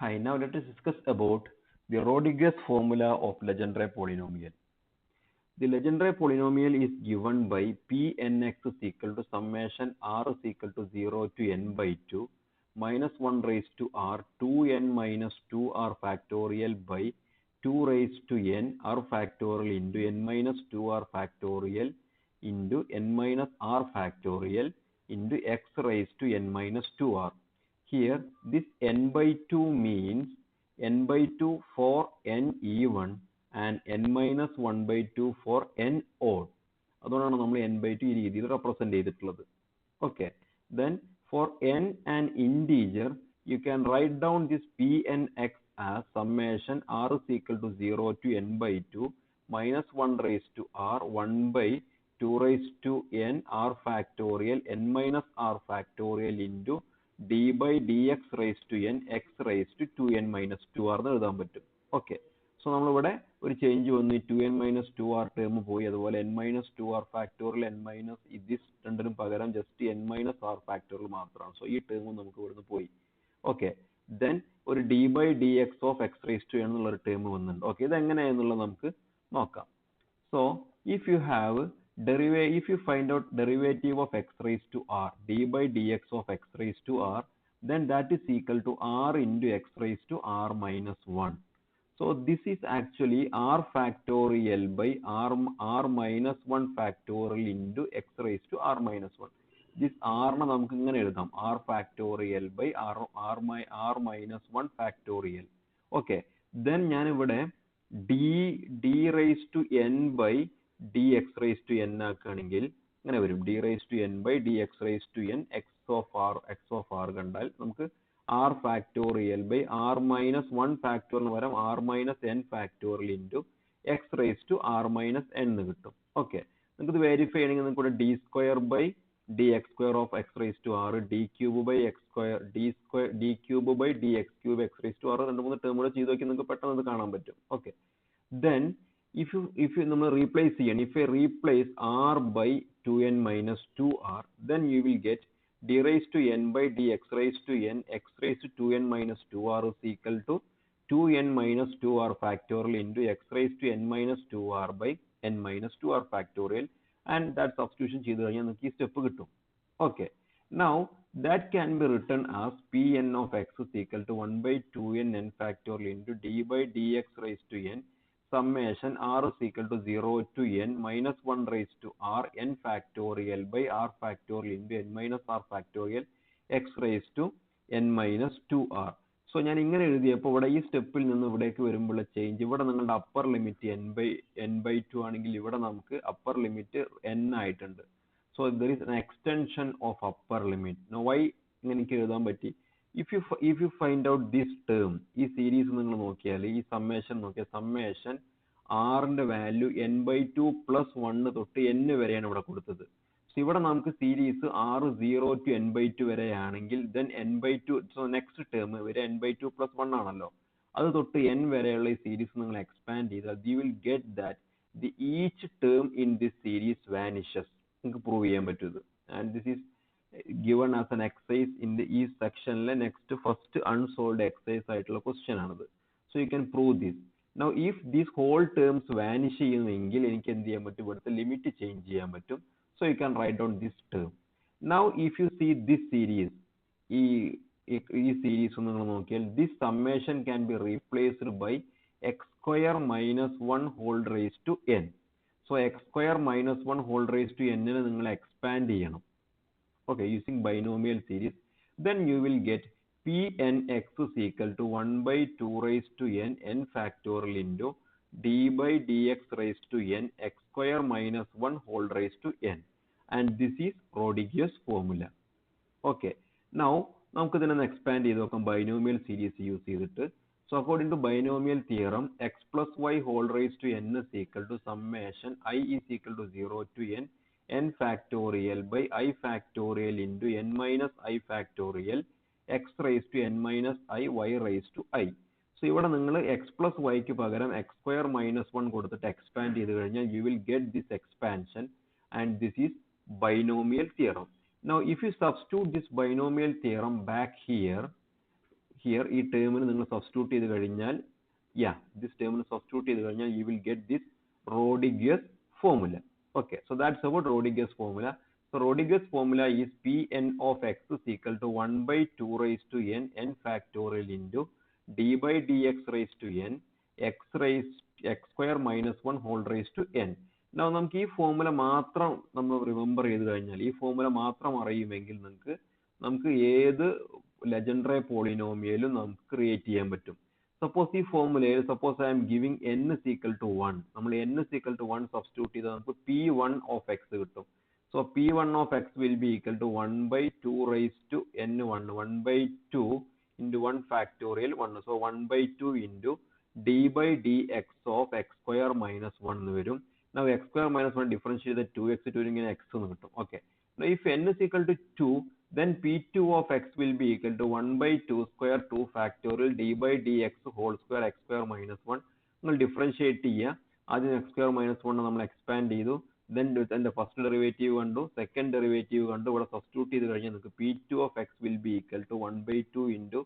Hi, now let us discuss about the Rodriguez formula of Legendre polynomial. The Legendre polynomial is given by Pnx is equal to summation r is equal to 0 to n by 2 minus 1 raised to r 2n minus 2r factorial by 2 raised to n r factorial into n minus 2r factorial into n minus r factorial into x raised to n minus 2r. Here, this n by 2 means n by 2 for n even and n minus 1 by 2 for n odd. അതുകൊണ്ടാണ് നമ്മൾ n by 2 ഈ രീതിയിൽ represent ചെയ്തിട്ടുള്ളത്. Okay. Then for n an integer, you can write down this Pnx as summation r is equal to 0 to n by 2 minus 1 raised to r 1 by 2 raised to n r factorial n minus r factorial into d by dx raised to n x raised to 2n minus 2r എന്ന് എഴുതാൻ പറ്റും. Okay, so നമ്മളിവിടെ ഒരു change വന്നു, 2n minus 2r term പോയി, അതുപോലെ n minus 2r factorial n minus ഇതിസ് രണ്ടിനും പകരം just n minus r factorial മാത്രമാണ്. സോ ഈ ടേം നമുക്ക് ഇവിടുന്ന് പോയി. ഓക്കെ, ദെൻ ഒരു d by dx of x raised to n എന്നുള്ള ഒരു ടേം വന്നിട്ടുണ്ട്. ഓക്കെ, ഇത് എങ്ങനെയാണെന്നുള്ളത് നമുക്ക് നോക്കാം. So if you have if you find out derivative of x raised to r, d by dx of x raised to r, then that is equal to r into x raised to r minus 1. So this is actually r factorial by r minus 1 factorial into x raised to r minus 1. This r നെ നമുക്ക് ഇങ്ങനെ എഴുതാം, r factorial by r minus 1 factorial. Okay, then ഞാൻ ഇവിടെ d raised to n by dx raised to n ആക്കുകയാണെങ്കിൽ ഇങ്ങനെ വരും, d raised to n by dx raised to n x of r കണ്ടാൽ നമുക്ക് r factorial by r minus 1 factorial പകരം r minus n factorial into x raised to r minus n കിട്ടും. Okay, നിങ്ങൾക്ക് ഇത് verify ചെയ്യണമെങ്കിൽ നിങ്ങൾക്ക് ഇവിടെ d square by dx square of x raised to r, d cube by x square, d cube by dx cube x raised to r രണ്ട് മൂന്ന് term കൂടെ ചെയ്ത് നോക്കി നിങ്ങൾക്ക് പെട്ടെന്ന് അത് കാണാൻ പറ്റും. ഓക്കെ, then if you നമ്മൾ റീപ്ലേസ് ചെയ്യണം, if I replace r by 2n minus 2r, then you will get d raised to n by dx raised to n x raised to 2n minus 2r is equal to 2n minus 2r factorial into x raised to n minus 2r by n minus 2r factorial, and that substitution ചെയ്തു കഴിഞ്ഞാൽ നമുക്ക് ഈ step കിട്ടും. Okay, now that can be written as Pn of x is equal to 1 by 2n n factorial into d by dx raised to n summation r is equal to 0 to n minus 1 raised to r n factorial by r factorial into n minus r factorial x raised to n minus 2r. So ഞാൻ ഇങ്ങനെ എഴുതിയപ്പോൾ ഇവിടെ ഈ സ്റ്റെപ്പിൽ നിന്ന് ഇവിടേക്ക് വരുമ്പോഴുള്ള change, ഇവിടെ നിങ്ങളുടെ അപ്പർ ലിമിറ്റ് n by 2 ആണെങ്കിൽ ഇവിടെ നമുക്ക് അപ്പർ ലിമിറ്റ് n ആയിട്ടുണ്ട്. So there is an extension of upper limit. Now why ഇങ്ങനെ എനിക്ക് എഴുതാൻ പറ്റി? if you find out this term, ഈ സീരീസ് നിങ്ങൾ നോക്കിയാൽ ഈ സമ്മേഷൻ നോക്കിയാൽ സമ്മേഷൻ ആറിന്റെ വാല്യൂ n by 2 plus 1 തൊട്ട് n വരെയാണ് ഇവിടെ കൊടുത്തത്. സോ ഇവിടെ നമുക്ക് series r 0 to n by 2 വരെയാണെങ്കിൽ then n by 2, so next term വരെ n by 2 plus 1 ആണല്ലോ, അത് തൊട്ട് n വരെയുള്ള ഈ സീരീസ് നിങ്ങൾ എക്സ്പാൻഡ് ചെയ്താൽ you will get that the each term in this series vanishes. നിങ്ങൾക്ക് പ്രൂവ് ചെയ്യാൻ പറ്റും ഇത്, and this is given as an exercise in the ഈ സെക്ഷനിലെ നെക്സ്റ്റ് ഫസ്റ്റ് അൺസോൾവ്ഡ് എക്സസൈസ് ആയിട്ടുള്ള ക്വസ്റ്റ്യൻ ആണിത്. So you can prove this. Now if these whole terms vanish ചെയ്യുമെങ്കിൽ എനിക്ക് എന്ത് ചെയ്യാൻ പറ്റും, ഇവിടുത്തെ ലിമിറ്റ് ചേഞ്ച് ചെയ്യാൻ പറ്റും. So you can write down this term. Now if you see this series, ഈ സീരീസ് നിങ്ങൾ നോക്കിയാൽ this summation can be replaced by x square minus 1 whole raise to n. So x square minus 1 whole raise to n നെ നിങ്ങൾ expand ചെയ്യണം. Okay, using binomial series, then you will get Pnx is equal to 1 by 2 raised to n factorial into d by dx raised to n x square minus 1 whole raised to n, and this is Rodriguez formula. Okay, now നമുക്ക് ഇതിനെ expand ചെയ്ത് നോക്കാം binomial series use ചെയ്തിട്ട്. So according to binomial theorem, x plus y whole raised to n is equal to summation I is equal to 0 to n factorial by I factorial into n minus I factorial x raised to n minus I y raised to I. So ഇവിടെ നിങ്ങൾ x plus y ക്ക് പകരം x square minus 1 കൊടുത്തിട്ട് expand ചെയ്ത് കഴിഞ്ഞാൽ you will get this expansion, and this is binomial theorem. Now if you substitute this binomial theorem back here, here ഈ ടേമിന് നിങ്ങൾ സബ്സ്റ്റിറ്റ്യൂട്ട് ചെയ്ത് കഴിഞ്ഞാൽ this term substitute ചെയ്ത് കഴിഞ്ഞാൽ you will get this Rodigius formula. Okay, so that's about Rodigius formula. So Rodigius formula is Pn of x is equal to 1 by 2 raised to n factorial into d by dx raised to n x square minus 1 whole raised to n. Now നമുക്ക് ഈ formula മാത്രം നമ്മൾ remember ചെയ്ത് കഴിഞ്ഞാൽ, ഈ formula മാത്രം അറിയുമെങ്കിൽ നമുക്ക് ഏത് ലെജൻഡറി പോളിനോമിയലും നമുക്ക് ക്രിയേറ്റ് ചെയ്യാൻ പറ്റും. സപ്പോസ് ഈ ഫോർമുലയിൽ suppose I am giving n is equal to 1, നമ്മൾ n is equal to 1 substitute ചെയ്താൽ നമുക്ക് p1 of x കിട്ടും. So p1 of x will be equal to 1 by 2 raised to n1, 1 by 2 into 1 factorial 1. So 1 by 2 into d by dx of x square minus 1 എന്ന് വരും. Now x square minus 1 differentiate the 2x to ഇങ്ങനെ x എന്ന് കിട്ടും. Okay. Now if n is equal to 2, then p2 of x will be equal to 1 by 2 square 2 factorial d by dx whole square x square minus 1. നമ്മൾ differentiate ചെയ്യുക. ആദ്യം x square minus 1 നമ്മൾ expand ചെയ്തു. Then first derivative കണ്ടു, second derivative കണ്ടു. ഇവിടെ substitute ചെയ്ത് കഴിഞ്ഞാൽ നമുക്ക് p2 of x will be equal to 1 by 2 into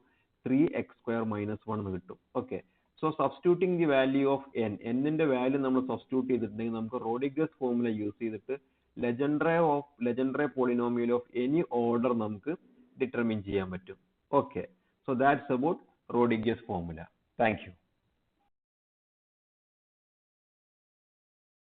3x square minus 1 എന്ന് കിട്ടും. Okay. So substituting the value of n, ന്റെ വാല്യൂ നമ്മൾ സബ്സ്റ്റിറ്റ്യൂട്ട് ചെയ്തിട്ടുണ്ടെങ്കിൽ നമുക്ക് റോഡിഗസ് ഫോർമുല യൂസ് ചെയ്തിട്ട് Legendre polynomial of any order നമുക്ക് ഡിറ്റർമിൻ ചെയ്യാൻ പറ്റും. Okay, so that's about Rodrigues formula. Thank U.